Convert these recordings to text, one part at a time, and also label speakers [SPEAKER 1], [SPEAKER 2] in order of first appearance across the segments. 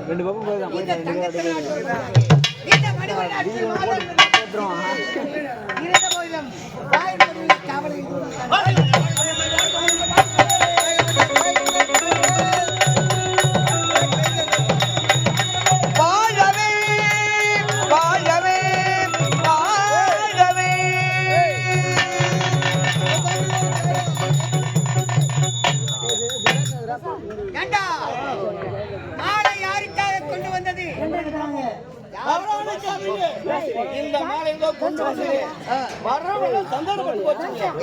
[SPEAKER 1] ரெண்டு பக்கம்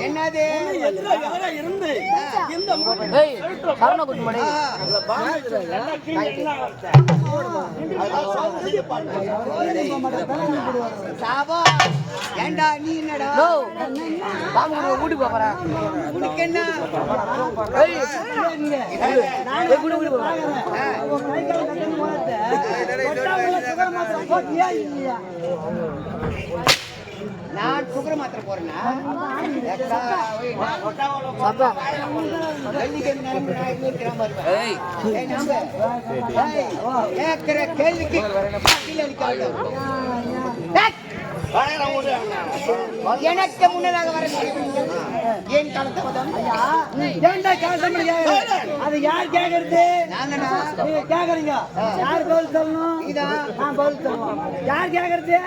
[SPEAKER 2] என்னது
[SPEAKER 1] இருந்து
[SPEAKER 2] ஏண்டா நீ என்னடா
[SPEAKER 1] வீட்டுக்கு போறா
[SPEAKER 2] உனக்கு என்ன நான் சுகர மாத்திர போறேன்னா கேட்கிற கேள்விக்கு எனக்கு முன்னதாக வர ஏன் காலத்தாமதம்
[SPEAKER 3] அது யார் கேக்குறது கேக்குறீங்க யார் பதில் சொல்லணும் நான் பதில் சொல்லணும் யார் கேக்குறது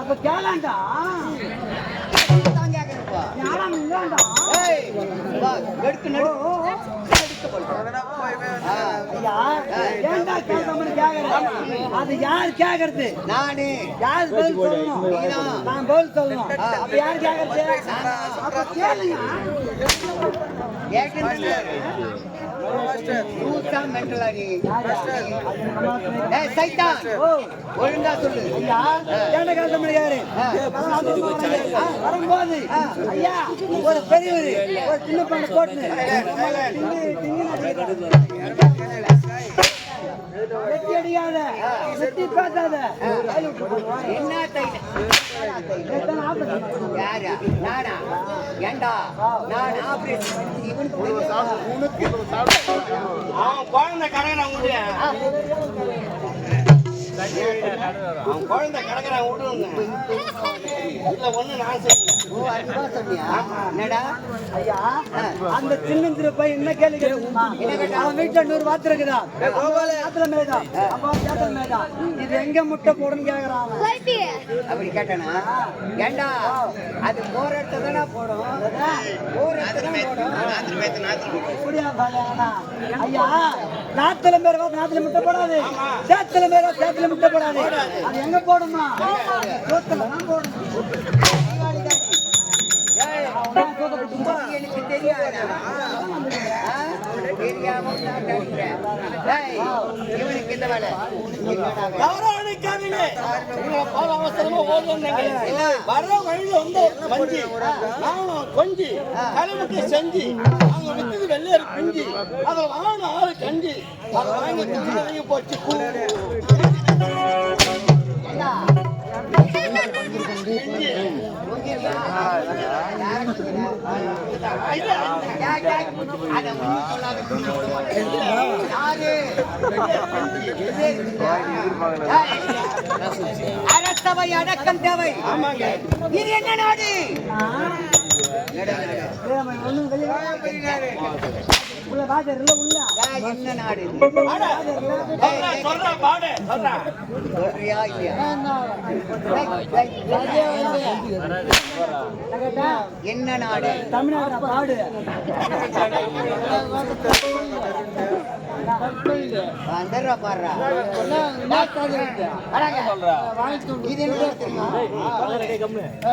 [SPEAKER 3] அப்ப கேளாண்டா அது யார் கேக்குறது
[SPEAKER 2] நானு
[SPEAKER 3] யார் பதில் சொல்லணும் நான் பதில் சொல்லணும் அப்ப யார் கேக்குறது அப்ப கேளுங்க
[SPEAKER 2] ஒழுங்கா சொல்லு
[SPEAKER 3] வரும்போது ஐயா ஒரு பெரியவர் ஒரு சின்ன பண்ண போட்டு வெட்டி அடிக்காத வெட்டி பேசாத
[SPEAKER 2] என்ன யாரா நானா ஏண்டா நான் ஆபரேஷன்
[SPEAKER 1] குழந்தை கடை குழந்தை கிடக்குறான் ஒண்ணு நான்
[SPEAKER 2] என்னடா
[SPEAKER 3] ஐயா அந்த சின்னந்திர பையன் என்ன கேள்வி கேட்குமா அவன் வீட்டுல 100 வாத்து இருக்குதான் இது எங்க முட்டை போடுன்னு கேக்குறான்
[SPEAKER 2] அப்படி கேட்டானா ஏண்டா அது போற இடத்துல போடும்
[SPEAKER 3] ஐயா நாத்துல மேல நாத்துல முட்டை போடாது சேத்துல மேல சேத்துல முட்டை போடாது அது எங்க போடுமா சோத்துல தான் போடும்
[SPEAKER 2] எனக்கு தெரியாது இவனுக்கு இந்த வேலை
[SPEAKER 1] வர வழியில வந்து மஞ்சி நானும் கொஞ்சி தலைமுட்டி செஞ்சு அங்க வித்தது வெள்ளையரு குஞ்சு அதை வாங்கின ஆளு கஞ்சி அதை வாங்கி போச்சு
[SPEAKER 2] அரசவை அடக்கம் தேவை. இது என்ன நாடு? என்ன நாடு? என்ன நாடு?
[SPEAKER 3] தமிழ்நாடு பாடு
[SPEAKER 2] வந்துடுறா பாடுறா. இது என்ன தெரியுமா?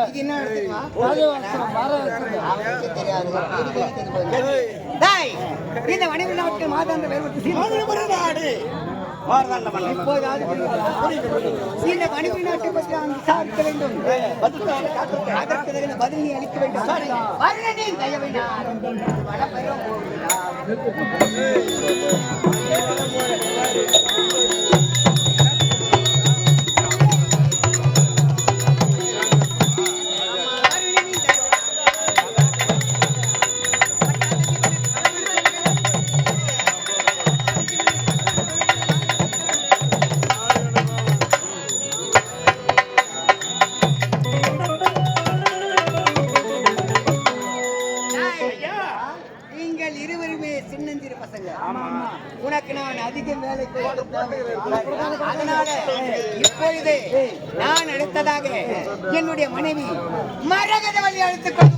[SPEAKER 2] இது என்ன தெரியுமா? அவனுக்கு தெரியாது. இந்த வணிக நாட்டு மாதாந்த
[SPEAKER 1] நாடு
[SPEAKER 2] இந்த வணிக நாட்டை பற்றி நான் விசாரிக்க வேண்டும். அதற்கு பதில் அளிக்க வேண்டும். வருடனின் தயவினால்
[SPEAKER 1] ஐயா
[SPEAKER 2] நீங்கள் இருவருமே சின்னஞ்சிறு பசங்க. உனக்கு நான் அதிகம் வேலை கொடுத்தேன். அதனால இப்பொழுது நான் அடுத்ததாக என்னுடைய மனைவி மரகத வழி அழைத்துக் கொண்டு